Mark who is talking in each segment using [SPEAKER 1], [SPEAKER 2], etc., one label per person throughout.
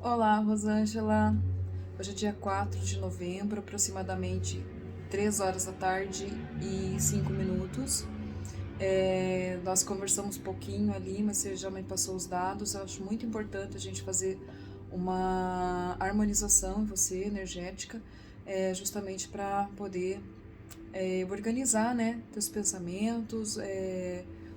[SPEAKER 1] Olá, Rosângela. Hoje é dia 4 de novembro, aproximadamente 3 horas da tarde e 5 minutos. Nós conversamos um pouquinho ali, mas você já me passou os dados. Eu acho muito importante a gente fazer uma harmonização em você, energética, justamente para poder organizar, né, teus pensamentos,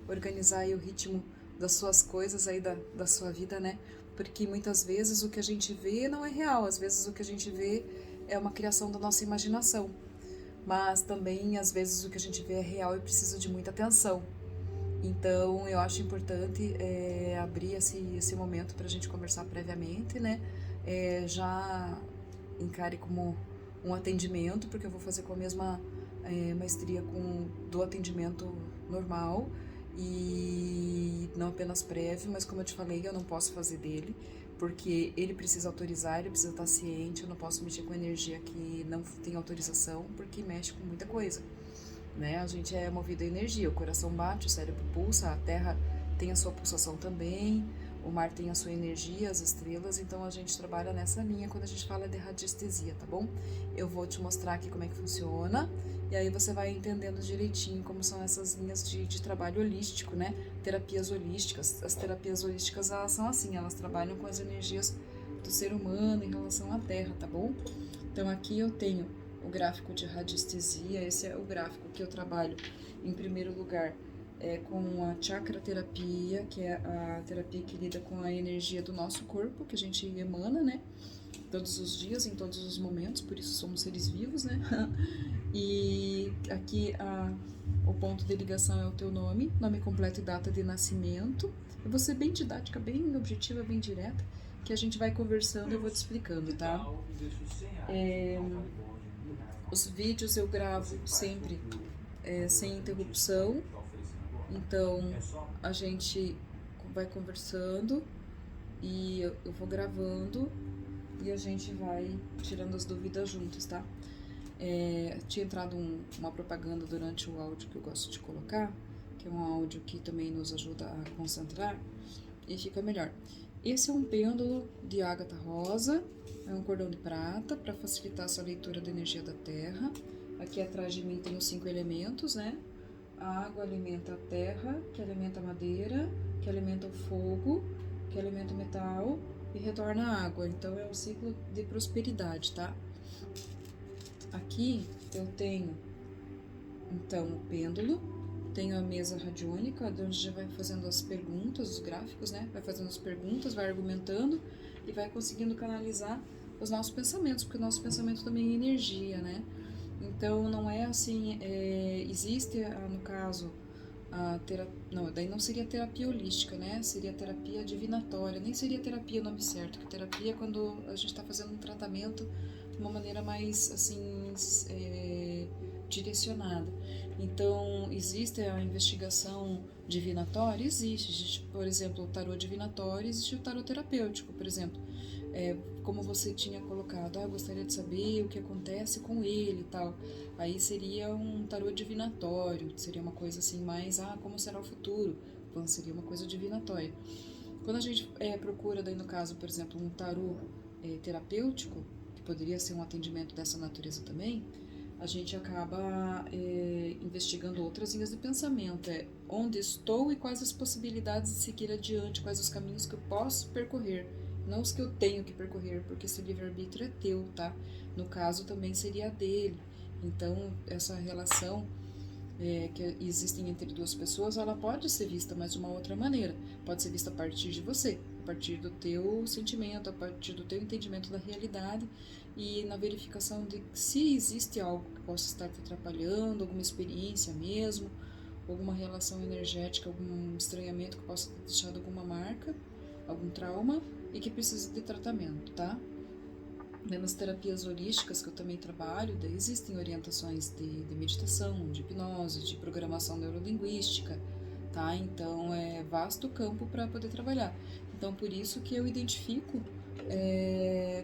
[SPEAKER 1] organizar aí o ritmo das suas coisas aí da sua vida, né? Porque muitas vezes o que a gente vê não é real, às vezes o que a gente vê é uma criação da nossa imaginação, mas também às vezes o que a gente vê é real e precisa de muita atenção. Então eu acho importante abrir esse momento para a gente conversar previamente, né? Já encare como um atendimento, porque eu vou fazer com a mesma maestria do atendimento normal e não apenas prévio, mas como eu te falei, eu não posso fazer dele, porque ele precisa autorizar, ele precisa estar ciente, eu não posso mexer com energia que não tem autorização, porque mexe com muita coisa, né? A gente é movido a energia, o coração bate, o cérebro pulsa, a terra tem a sua pulsação também, o mar tem a sua energia, as estrelas, então a gente trabalha nessa linha quando a gente fala de radiestesia, tá bom? Eu vou te mostrar aqui como é que funciona, e aí você vai entendendo direitinho como são essas linhas de trabalho holístico, né? Terapias holísticas. As terapias holísticas, elas são assim, elas trabalham com as energias do ser humano em relação à Terra, tá bom? Então aqui eu tenho o gráfico de radiestesia, esse é o gráfico que eu trabalho em primeiro lugar com a chakra terapia, que é a terapia que lida com a energia do nosso corpo, que a gente emana, né? Todos os dias, em todos os momentos, por isso somos seres vivos, né? E aqui o ponto de ligação é o teu nome completo e data de nascimento. Eu vou ser bem didática, bem objetiva, bem direta, que a gente vai conversando e eu vou te explicando, tá? É, os vídeos eu gravo sempre sem interrupção, então a gente vai conversando e eu vou gravando e a gente vai tirando as dúvidas juntos, tá? Tinha entrado uma propaganda durante o áudio que eu gosto de colocar, que é um áudio que também nos ajuda a concentrar e fica melhor. Esse é um pêndulo de ágata rosa, é um cordão de prata para facilitar essa leitura da energia da terra. Aqui atrás de mim tem os 5 elementos, né? A água alimenta a terra, que alimenta a madeira, que alimenta o fogo, que alimenta o metal e retorna a água. Então é um ciclo de prosperidade, tá? Aqui eu tenho então o pêndulo, tenho a mesa radiônica, onde a gente vai fazendo as perguntas, os gráficos, né? Vai fazendo as perguntas, vai argumentando e vai conseguindo canalizar os nossos pensamentos, porque o nosso pensamento também é energia, né? Então não é assim, existe no caso a terapia, não, daí não seria terapia holística, né? Seria terapia divinatória, nem seria terapia o nome certo, que terapia é quando a gente está fazendo um tratamento de uma maneira mais assim direcionada. Então existe a investigação divinatória, existe, por exemplo, o tarô divinatório, existe o tarô terapêutico, por exemplo. Como você tinha colocado, gostaria de saber o que acontece com ele e tal. Aí seria um tarô divinatório, seria uma coisa assim mais, como será o futuro? Então seria uma coisa divinatória. Quando a gente procura, daí no caso, por exemplo, um tarô terapêutico, que poderia ser um atendimento dessa natureza também, a gente acaba investigando outras linhas de pensamento. Onde estou e quais as possibilidades de seguir adiante, quais os caminhos que eu posso percorrer, não os que eu tenho que percorrer, porque esse livre-arbítrio é teu, tá? No caso, também seria a dele. Então, essa relação que existem entre duas pessoas, ela pode ser vista, mas de uma outra maneira. Pode ser vista a partir de você, a partir do teu sentimento, a partir do teu entendimento da realidade e na verificação de se existe algo que possa estar te atrapalhando, alguma experiência mesmo, alguma relação energética, algum estranhamento que possa ter deixado alguma marca, algum trauma e que precisa de tratamento, tá? Nas terapias holísticas que eu também trabalho, daí existem orientações de meditação, de hipnose, de programação neurolinguística, tá? Então é vasto campo para poder trabalhar. Então por isso que eu identifico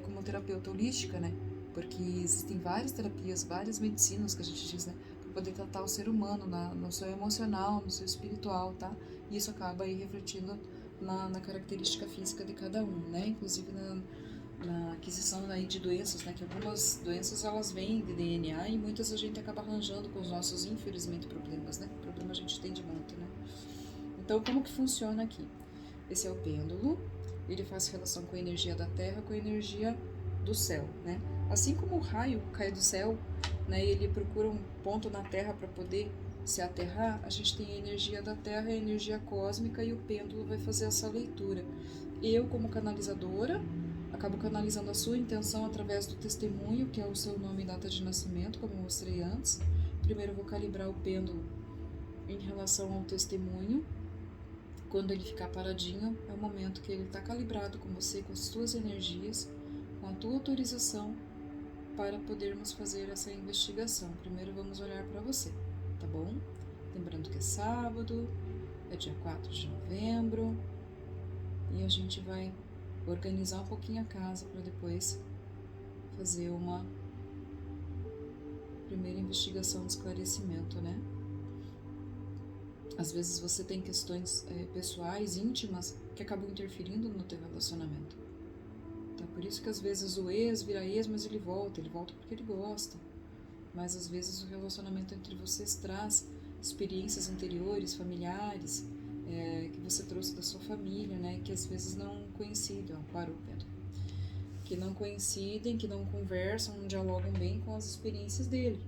[SPEAKER 1] como terapeuta holística, né? Porque existem várias terapias, várias medicinas que a gente diz, né? Para poder tratar o ser humano no seu emocional, no seu espiritual, tá? E isso acaba aí refletindo na característica física de cada um, né? Inclusive na aquisição aí de doenças, né? Que algumas doenças elas vêm de DNA e muitas a gente acaba arranjando com os nossos, infelizmente, problemas, né? Problema a gente tem de monte, né? Então, como que funciona aqui? Esse é o pêndulo, ele faz relação com a energia da Terra, com a energia do céu, né? Assim como o raio cai do céu, né? E ele procura um ponto na Terra para poder se aterrar, a gente tem a energia da Terra, a energia cósmica e o pêndulo vai fazer essa leitura. Eu, como canalizadora, acabo canalizando a sua intenção através do testemunho, que é o seu nome e data de nascimento, como eu mostrei antes. Primeiro eu vou calibrar o pêndulo em relação ao testemunho. Quando ele ficar paradinho, é o momento que ele está calibrado com você, com as suas energias, com a tua autorização, para podermos fazer essa investigação. Primeiro vamos olhar para você, tá bom? Lembrando que é sábado, é dia 4 de novembro, e a gente vai organizar um pouquinho a casa para depois fazer uma primeira investigação de esclarecimento, né? Às vezes você tem questões pessoais, íntimas, que acabam interferindo no teu relacionamento. Então, por isso que às vezes o ex vira ex, mas ele volta porque ele gosta. Mas às vezes o relacionamento entre vocês traz experiências anteriores, familiares, que você trouxe da sua família, né? Que às vezes não coincidem, parou, Pedro. Que não coincidem, que não conversam, não dialogam bem com as experiências dele,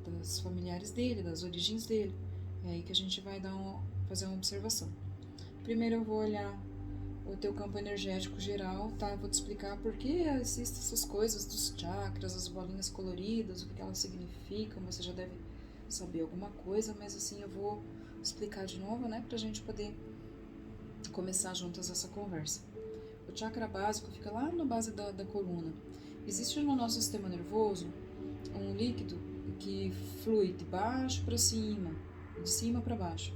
[SPEAKER 1] dos familiares dele, das origens dele. É aí que a gente vai fazer uma observação. Primeiro eu vou olhar o teu campo energético geral, tá? Vou te explicar por que existem essas coisas dos chakras, as bolinhas coloridas, o que elas significam, você já deve saber alguma coisa, mas assim eu vou explicar de novo, né? Pra gente poder começar juntas essa conversa. O chakra básico fica lá na base da coluna. Existe no nosso sistema nervoso um líquido que flui de baixo para cima, de cima para baixo,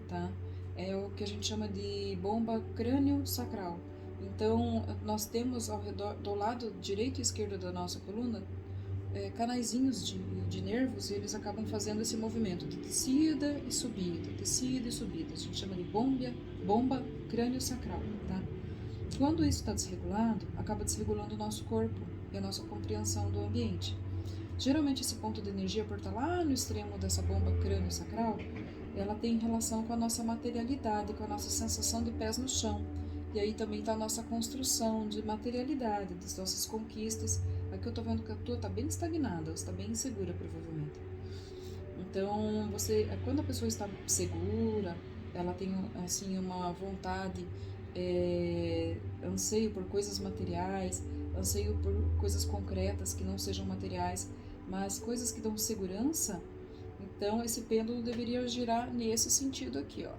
[SPEAKER 1] tá? É o que a gente chama de bomba crânio-sacral. Então, nós temos ao redor, do lado direito e esquerdo da nossa coluna, canaizinhos de nervos, e eles acabam fazendo esse movimento de descida e subida, descida e subida. A gente chama de bomba crânio-sacral, tá? Quando isso está desregulado, acaba desregulando o nosso corpo e a nossa compreensão do ambiente. Geralmente esse ponto de energia, por estar lá no extremo dessa bomba crânio-sacral, ela tem relação com a nossa materialidade, com a nossa sensação de pés no chão. E aí também está a nossa construção de materialidade, das nossas conquistas. Aqui eu estou vendo que a tua está bem estagnada, você está bem insegura provavelmente. Então, quando a pessoa está segura, ela tem assim uma vontade, anseio por coisas materiais, anseio por coisas concretas que não sejam materiais, mas coisas que dão segurança. Então, esse pêndulo deveria girar nesse sentido aqui, ó.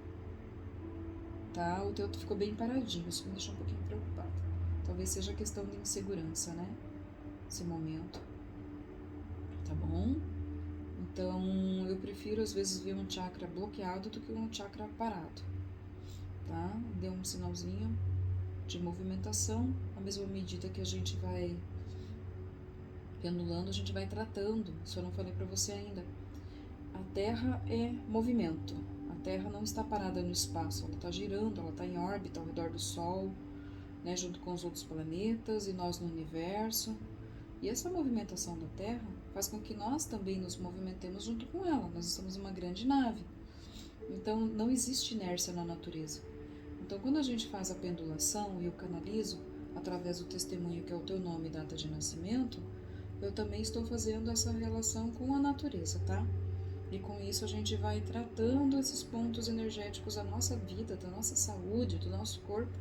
[SPEAKER 1] Tá? O teu ficou bem paradinho, isso me deixou um pouquinho preocupada. Talvez seja questão de insegurança, né? Esse momento. Tá bom? Então, eu prefiro às vezes ver um chakra bloqueado do que um chakra parado. Tá? Deu um sinalzinho de movimentação, à mesma medida que a gente vai pendulando, a gente vai tratando. Isso eu não falei para você ainda. A Terra é movimento. A Terra não está parada no espaço, ela está girando, ela está em órbita ao redor do Sol, né, junto com os outros planetas e nós no universo. E essa movimentação da Terra faz com que nós também nos movimentemos junto com ela. Nós estamos em uma grande nave. Então, não existe inércia na natureza. Então, quando a gente faz a pendulação e eu canalizo através do testemunho, que é o teu nome e data de nascimento, eu também estou fazendo essa relação com a natureza, tá? E com isso a gente vai tratando esses pontos energéticos da nossa vida, da nossa saúde, do nosso corpo,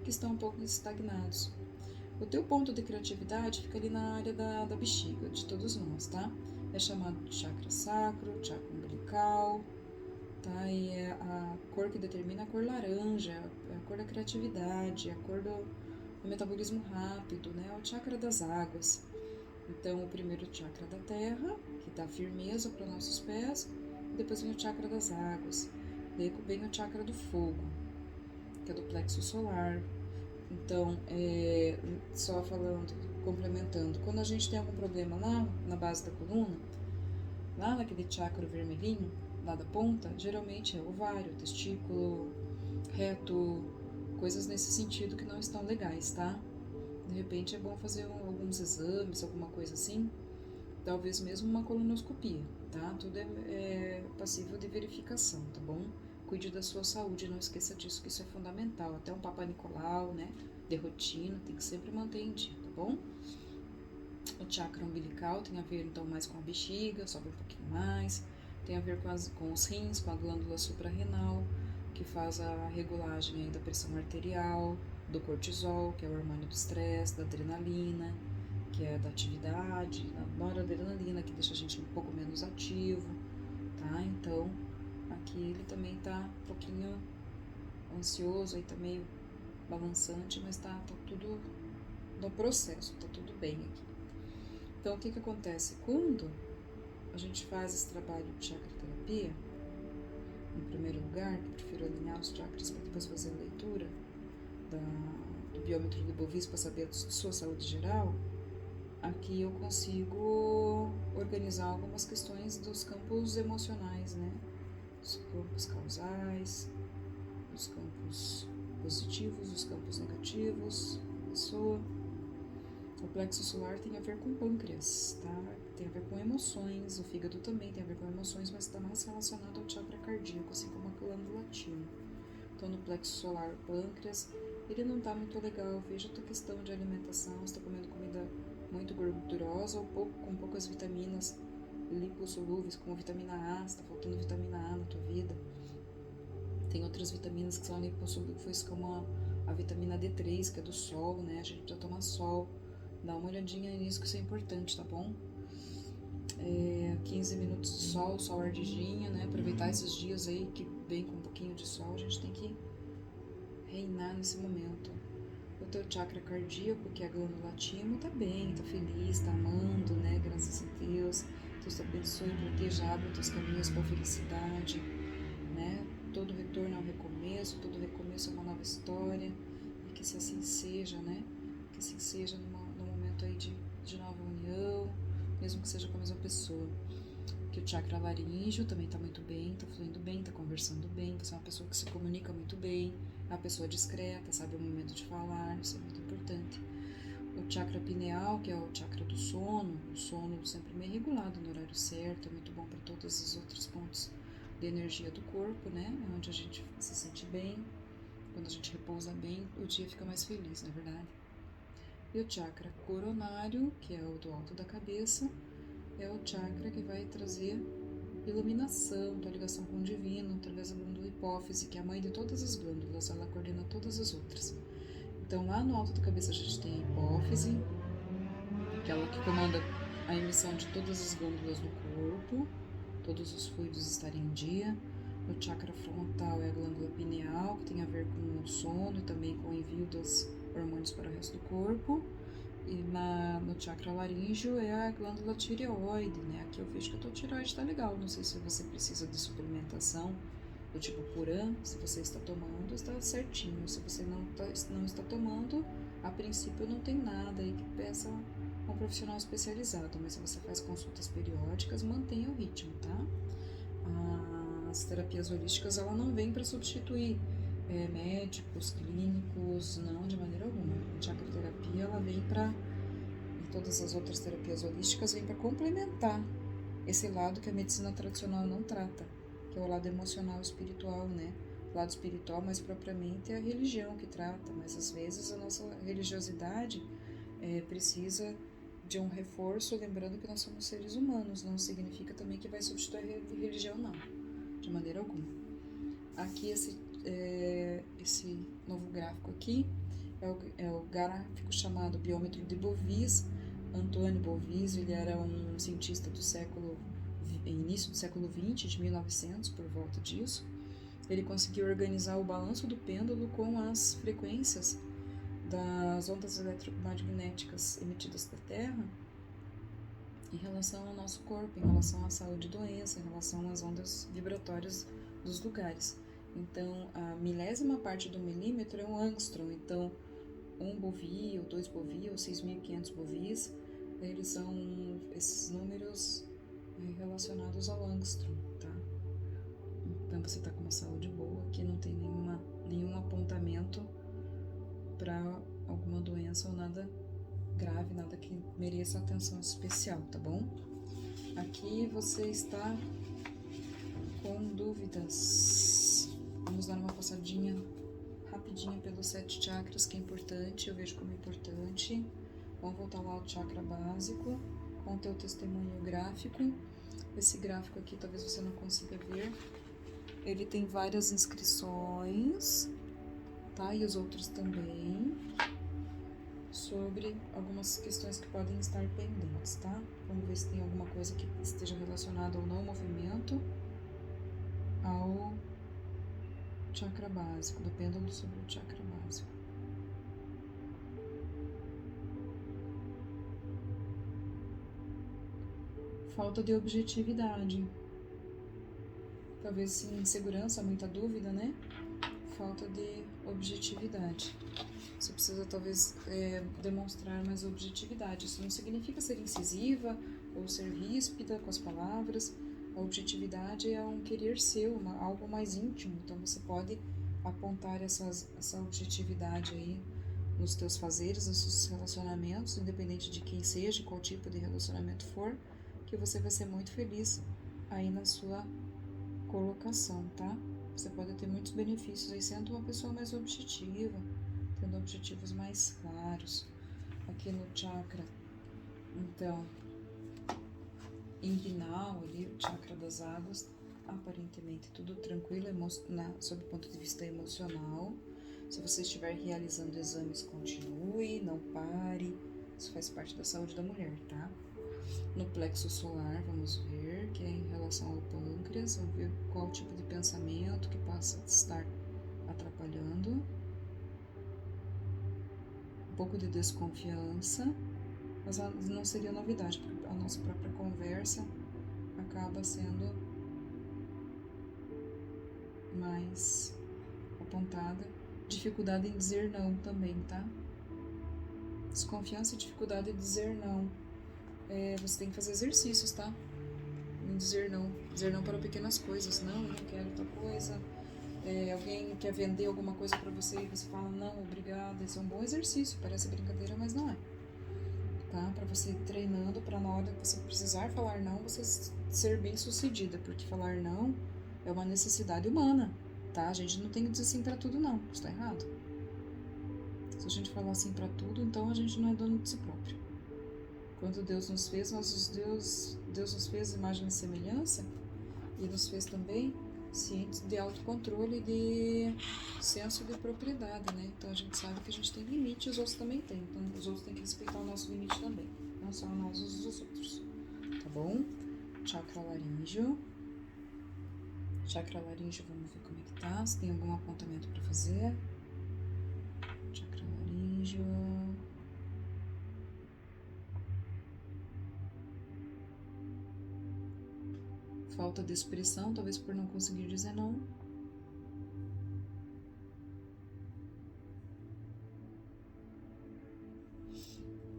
[SPEAKER 1] que estão um pouco estagnados. O teu ponto de criatividade fica ali na área da bexiga, de todos nós, tá? É chamado de chakra sacro, chakra umbilical, tá? E é a cor que determina a cor laranja, é a cor da criatividade, a cor do metabolismo rápido, né? É o chakra das águas. Então, o primeiro chakra da terra, que dá firmeza para nossos pés, depois vem o chakra das águas, daí vem o chakra do fogo, que é do plexo solar. Então, só falando, complementando, quando a gente tem algum problema lá na base da coluna, lá naquele chakra vermelhinho, lá da ponta, geralmente é ovário, testículo, reto, coisas nesse sentido que não estão legais, tá? De repente é bom fazer alguns exames, alguma coisa assim, talvez mesmo uma colonoscopia, tá? Tudo é passível de verificação, tá bom? Cuide da sua saúde, não esqueça disso, que isso é fundamental. Até um Papa Nicolau, né, de rotina, tem que sempre manter em dia, tá bom? O chakra umbilical tem a ver então mais com a bexiga, sobe um pouquinho mais, tem a ver com os rins, com a glândula suprarrenal, que faz a regulagem aí da pressão arterial, do cortisol, que é o hormônio do estresse, da adrenalina, que é da atividade, da noradrenalina, que deixa a gente um pouco menos ativo, tá? Então, aqui ele também tá um pouquinho ansioso, aí tá meio balançante, mas tá tudo no processo, tá tudo bem aqui. Então, o que acontece? Quando a gente faz esse trabalho de chakra terapia, em primeiro lugar, que eu prefiro alinhar os chakras para depois fazer a leitura do biômetro do Bovis para saber a sua saúde geral, aqui eu consigo organizar algumas questões dos campos emocionais, né? Os campos causais, os campos positivos, os campos negativos da pessoa. O plexo solar tem a ver com pâncreas, tá? Tem a ver com emoções, o fígado também tem a ver com emoções, mas está mais relacionado ao chakra cardíaco, assim como a glândula timo. Então, no plexo solar, o pâncreas, ele não tá muito legal. Veja a tua questão de alimentação, você está comendo comida muito gordurosa ou com poucas vitaminas lipossolúveis, como vitamina A, está faltando vitamina A na tua vida. Tem outras vitaminas que são lipossolúveis, como a vitamina D3, que é do sol, né? A gente precisa tomar sol. Dá uma olhadinha nisso, que isso é importante, tá bom? 15 minutos de sol ardidinho, né? Aproveitar esses dias aí que vem com um pouquinho de sol, a gente tem que reinar nesse momento. O teu chakra cardíaco, que é a glândula timo, tá bem, tá feliz, tá amando, né? Graças a Deus. Deus te abençoe, proteja, abre os teus caminhos para a felicidade, né? Todo retorno é um recomeço, todo recomeço é uma nova história, e que se assim seja, né? Que assim seja num momento aí de nova união, mesmo que seja com a mesma pessoa. Que o chakra laríngeo também tá muito bem, tá fluindo bem, tá conversando bem, você é uma pessoa que se comunica muito bem, é uma pessoa discreta, sabe o momento de falar, isso é muito importante. O chakra pineal, que é o chakra do sono, o sono sempre meio regulado no horário certo, é muito bom para todos os outros pontos de energia do corpo, né? É onde a gente se sente bem, quando a gente repousa bem, o dia fica mais feliz, não é verdade? E o chakra coronário, que é o do alto da cabeça, é o chakra que vai trazer iluminação, tua ligação com o divino, através da glândula hipófise, que é a mãe de todas as glândulas, ela coordena todas as outras. Então, lá no alto da cabeça a gente tem a hipófise, aquela que comanda a emissão de todas as glândulas do corpo, todos os fluidos estarem em dia. No chakra frontal é a glândula pineal, que tem a ver com o sono e também com o envio dos hormônios para o resto do corpo. E no chakra laríngeo é a glândula tireoide, né? Aqui eu vejo que a tua tireoide está legal. Não sei se você precisa de suplementação do tipo Puran. Se você está tomando, está certinho. Se você não está tomando, a princípio não tem nada aí que peça um profissional especializado. Mas se você faz consultas periódicas, mantenha o ritmo, tá? As terapias holísticas, ela não vem para substituir médicos, clínicos, não, de maneira alguma. A chakra terapia, ela vem para, e todas as outras terapias holísticas, vem para complementar esse lado que a medicina tradicional não trata, que é o lado emocional e espiritual, né? O lado espiritual, mais propriamente, é a religião que trata, mas às vezes a nossa religiosidade precisa de um reforço, lembrando que nós somos seres humanos, não significa também que vai substituir a religião, não, de maneira alguma. Aqui esse novo gráfico aqui é o gráfico chamado biômetro de Bovis. Antônio Bovis, ele era um cientista do início do século XX, de 1900, por volta disso. Ele conseguiu organizar o balanço do pêndulo com as frequências das ondas eletromagnéticas emitidas da Terra em relação ao nosso corpo, em relação à saúde e doença, em relação às ondas vibratórias dos lugares. Então, a milésima parte do milímetro é um angstrom. Então, 1 bovi, ou 2 bovi, ou 6.500 bovis, eles são esses números relacionados ao angstrom, tá? Então, você está com uma saúde boa, aqui não tem nenhum apontamento para alguma doença ou nada grave, nada que mereça atenção especial, tá bom? Aqui você está com dúvidas. Vamos dar uma passadinha rapidinha pelos 7 chakras, que é importante, eu vejo como importante. Vamos voltar lá ao chakra básico, com o teu testemunho gráfico. Esse gráfico aqui talvez você não consiga ver. Ele tem várias inscrições, tá? E os outros também, sobre algumas questões que podem estar pendentes, tá? Vamos ver se tem alguma coisa que esteja relacionada ou não ao movimento, ao chakra básico, do pêndulo sobre o chakra básico. Falta de objetividade. Talvez sim, insegurança, muita dúvida, né? Falta de objetividade. Você precisa talvez demonstrar mais objetividade. Isso não significa ser incisiva ou ser ríspida com as palavras. A objetividade é um querer seu, algo mais íntimo. Então você pode apontar essa objetividade aí nos teus fazeres, nos seus relacionamentos, independente de quem seja, qual tipo de relacionamento for, que você vai ser muito feliz aí na sua colocação, tá? Você pode ter muitos benefícios aí sendo uma pessoa mais objetiva, tendo objetivos mais claros. Aqui no chakra, então, inguinal ali, o chakra das águas, aparentemente tudo tranquilo sob o ponto de vista emocional. Se você estiver realizando exames, continue, não pare. Isso faz parte da saúde da mulher, tá? No plexo solar, vamos ver, que é em relação ao pâncreas, vamos ver qual tipo de pensamento que possa estar atrapalhando. Um pouco de desconfiança, mas não seria novidade, porque a nossa própria conversa acaba sendo mais apontada. Dificuldade em dizer não também, tá? Desconfiança e dificuldade em dizer não. Você tem que fazer exercícios, tá? Em dizer não. Dizer não para pequenas coisas. Não, eu não quero tal coisa. Alguém quer vender alguma coisa para você e você fala não, obrigada. Isso é um bom exercício. Parece brincadeira, mas não é. Tá? Para você ir treinando, para na hora que você precisar falar não, você ser bem sucedida. Porque falar não é uma necessidade humana, tá? A gente não tem que dizer sim para tudo, não. Isso tá errado. Se a gente falar sim para tudo, então a gente não é dono de si próprio. Quando Deus nos fez, Deus nos fez imagem e semelhança e nos fez também cientes de autocontrole e de senso de propriedade, né? Então a gente sabe que a gente tem limite e os outros também têm. Então os outros têm que respeitar o nosso limite também, não só nós os outros, tá bom? Chakra laríngeo. Chakra laríngeo, vamos ver como é que tá, se tem algum apontamento para fazer. Chakra laríngeo. Falta de expressão, talvez por não conseguir dizer não.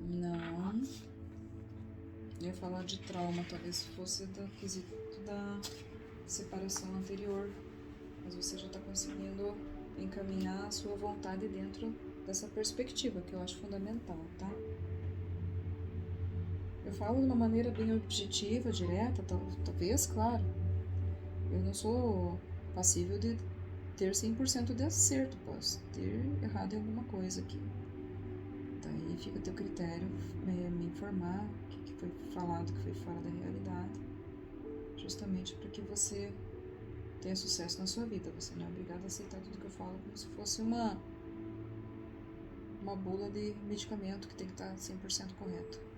[SPEAKER 1] Não. Eu ia falar de trauma, talvez fosse do quesito da separação anterior. Mas você já está conseguindo encaminhar a sua vontade dentro dessa perspectiva, que eu acho fundamental, tá? Eu falo de uma maneira bem objetiva, direta, talvez, claro. Eu não sou passível de ter 100% de acerto, posso ter errado em alguma coisa aqui. Daí fica a teu critério me informar o que foi falado, o que foi fora da realidade, justamente para que você tenha sucesso na sua vida. Você não é obrigado a aceitar tudo que eu falo como se fosse uma bula de medicamento que tem que estar 100% correto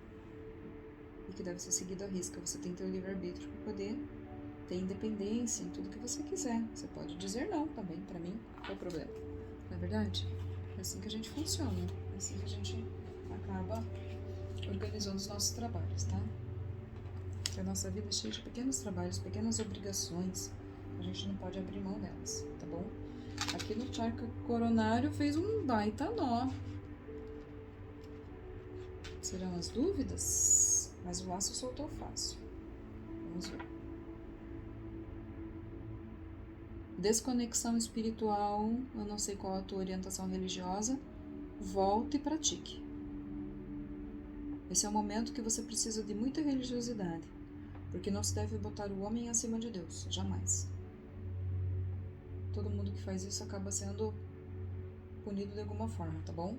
[SPEAKER 1] e que deve ser seguido à risca. Você tem teu livre-arbítrio para poder ter independência em tudo que você quiser. Você pode dizer não também, para mim, qual é o problema? Não é verdade? É assim que a gente funciona, é assim que a gente acaba organizando os nossos trabalhos, tá? Que a nossa vida é cheia de pequenos trabalhos, pequenas obrigações, a gente não pode abrir mão delas, tá bom? Aqui no chakra coronário fez um baita nó. Serão as dúvidas? Mas o laço soltou fácil. Vamos ver. Desconexão espiritual, eu não sei qual a tua orientação religiosa. volte e pratique. Esse é um momento que você precisa de muita religiosidade, porque não se deve botar o homem acima de Deus, jamais. Todo mundo que faz isso acaba sendo punido de alguma forma, tá bom?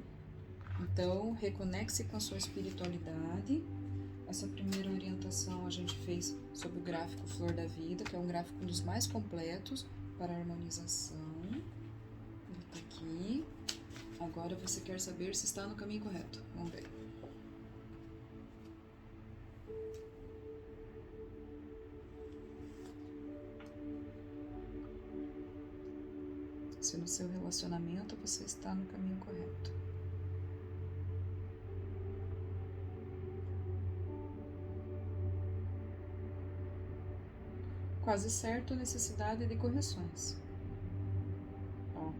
[SPEAKER 1] Então, reconecte-se com a sua espiritualidade. Essa primeira orientação a gente fez sobre o gráfico Flor da Vida, que é um gráfico um dos mais completos para a harmonização. Ele tá aqui. Agora você quer saber se está no caminho correto. Vamos ver. Se no seu relacionamento você está no caminho correto. Quase certo, necessidade de correções. Ó.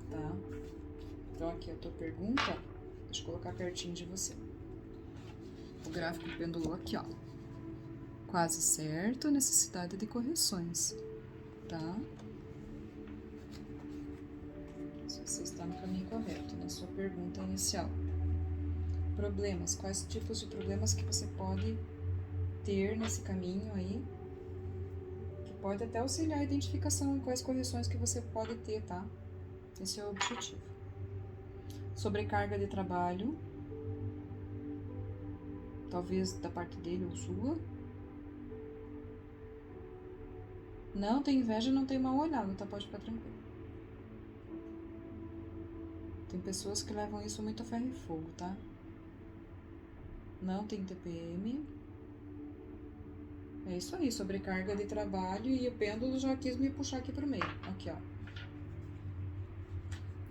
[SPEAKER 1] Tá? Então aqui a tua pergunta, deixa eu colocar pertinho de você. O gráfico pendulou aqui, ó. Quase certo, necessidade de correções. Tá? Se você está no caminho correto, na sua pergunta inicial. Problemas, quais tipos de problemas que você pode ter nesse caminho aí, que pode até auxiliar a identificação e quais correções que você pode ter, tá? Esse é o objetivo. Sobrecarga de trabalho, talvez da parte dele ou sua. Não tem inveja, não tem mal olhado, tá? Pode ficar tranquilo. Tem pessoas que levam isso muito a ferro e fogo, tá? Não tem TPM. É isso aí, sobrecarga de trabalho, e o pêndulo já quis me puxar aqui pro meio. Aqui, ó.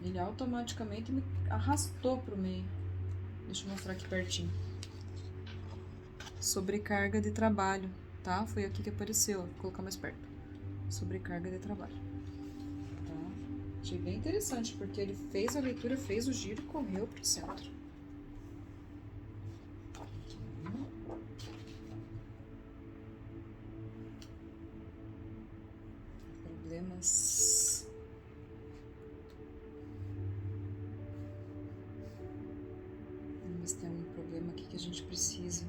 [SPEAKER 1] Ele automaticamente me arrastou pro meio. Deixa eu mostrar aqui pertinho. Sobrecarga de trabalho, tá? Foi aqui que apareceu, vou colocar mais perto. Sobrecarga de trabalho. Tá? Achei bem interessante, porque ele fez a leitura, fez o giro e correu pro centro. Problemas. Vamos ver se tem algum problema aqui que a gente precisa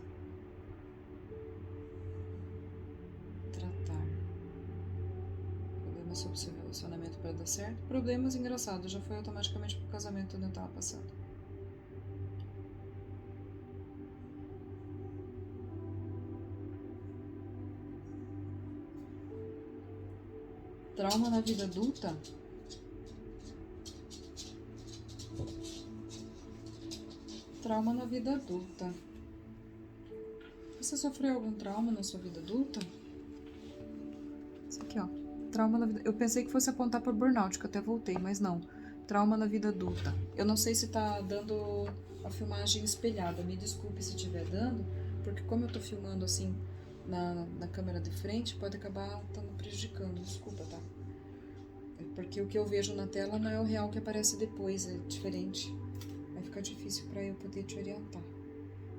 [SPEAKER 1] tratar. Problemas sobre seu relacionamento para dar certo. Problemas engraçados, já foi automaticamente pro casamento onde eu tava passando. Trauma na vida adulta. Trauma na vida adulta. Você sofreu algum trauma na sua vida adulta? Isso aqui, ó. Trauma na vida... Eu pensei que fosse apontar para burnout, que eu até voltei, mas não. Trauma na vida adulta. Eu não sei se tá dando a filmagem espelhada. Me desculpe se estiver dando, porque como eu tô filmando assim na câmera de frente, pode acabar estando prejudicando. Desculpa, tá? Porque o que eu vejo na tela não é o real que aparece depois, é diferente. Vai ficar difícil para eu poder te orientar.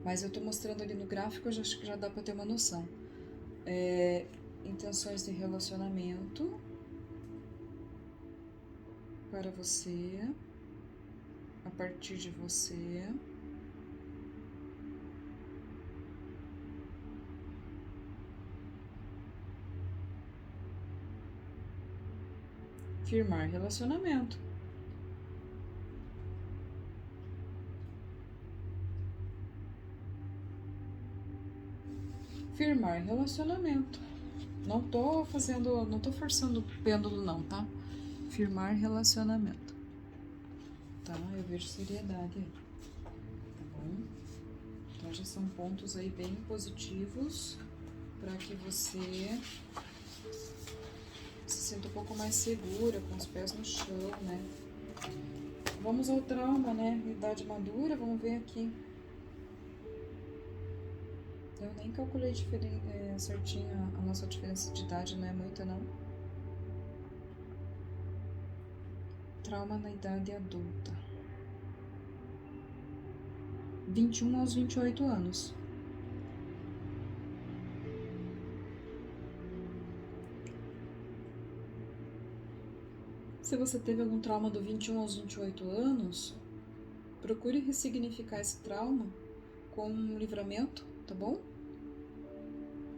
[SPEAKER 1] Mas eu tô mostrando ali no gráfico, eu acho que já dá para ter uma noção. Intenções de relacionamento para você, a partir de você. Firmar relacionamento. Firmar relacionamento. Não tô forçando o pêndulo não, tá? Firmar relacionamento. Tá? Eu vejo seriedade aí. Tá bom? Então já são pontos aí bem positivos para que você se sinta um pouco mais segura, com os pés no chão, né? Vamos ao trauma, né? Idade madura, vamos ver aqui. Eu nem calculei certinho a nossa diferença de idade, não é muita, não. Trauma na idade adulta. 21 aos 28 anos. Se você teve algum trauma do 21 aos 28 anos, procure ressignificar esse trauma com um livramento, tá bom?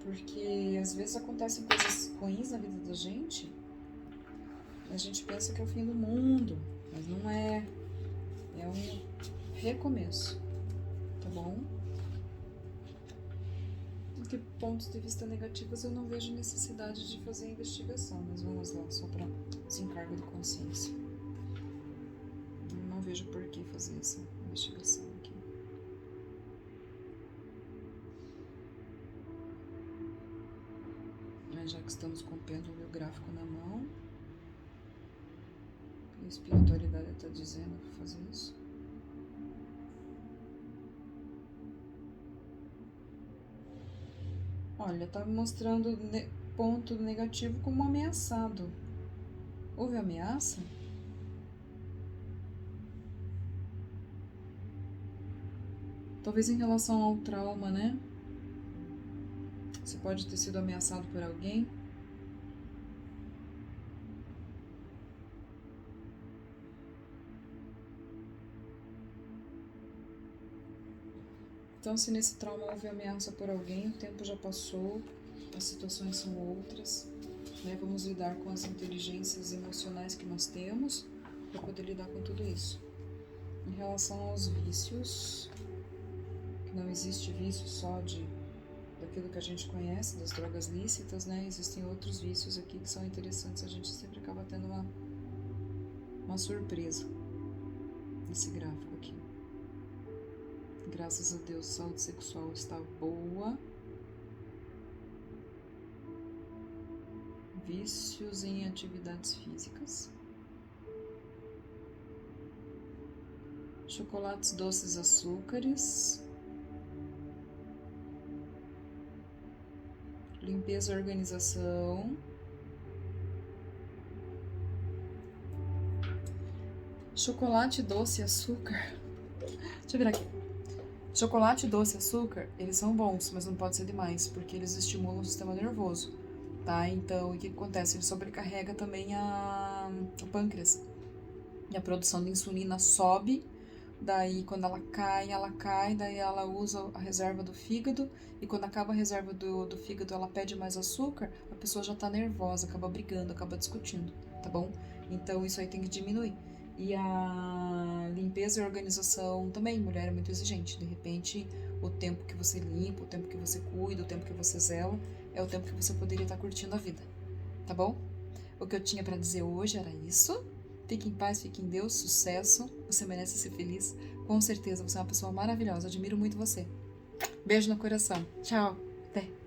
[SPEAKER 1] Porque às vezes acontecem coisas ruins na vida da gente, a gente pensa que é o fim do mundo, mas não é. É um recomeço, tá bom? De pontos de vista negativos eu não vejo necessidade de fazer a investigação, mas vamos lá, só para desencargo de consciência. Eu não vejo por que fazer essa investigação aqui. Mas já que estamos com o pêndulo e o gráfico na mão, a espiritualidade está dizendo para fazer isso. Olha, tá me mostrando ponto negativo como ameaçado. Houve ameaça? Talvez em relação ao trauma, né? Você pode ter sido ameaçado por alguém. Então, se nesse trauma houve ameaça por alguém, o tempo já passou, as situações são outras, né? Vamos lidar com as inteligências emocionais que nós temos para poder lidar com tudo isso. Em relação aos vícios, que não existe vício só daquilo que a gente conhece, das drogas lícitas, né? Existem outros vícios aqui que são interessantes, a gente sempre acaba tendo uma surpresa nesse gráfico aqui. Graças a Deus, a saúde sexual está boa. Vícios em atividades físicas. Chocolates, doces, açúcares. Limpeza e organização. Chocolate, doce e açúcar. Deixa eu virar aqui. Chocolate, doce e açúcar, eles são bons, mas não pode ser demais, porque eles estimulam o sistema nervoso, tá? Então, o que acontece? Ele sobrecarrega também o pâncreas. E a produção de insulina sobe, daí quando ela cai, daí ela usa a reserva do fígado, e quando acaba a reserva do fígado, ela pede mais açúcar, a pessoa já tá nervosa, acaba brigando, acaba discutindo, tá bom? Então, isso aí tem que diminuir. E a limpeza e organização também, mulher é muito exigente. De repente, o tempo que você limpa, o tempo que você cuida, o tempo que você zela, é o tempo que você poderia estar curtindo a vida, tá bom? O que eu tinha pra dizer hoje era isso. Fique em paz, fique em Deus, sucesso. Você merece ser feliz. Com certeza, você é uma pessoa maravilhosa. Admiro muito você. Beijo no coração. Tchau. Até.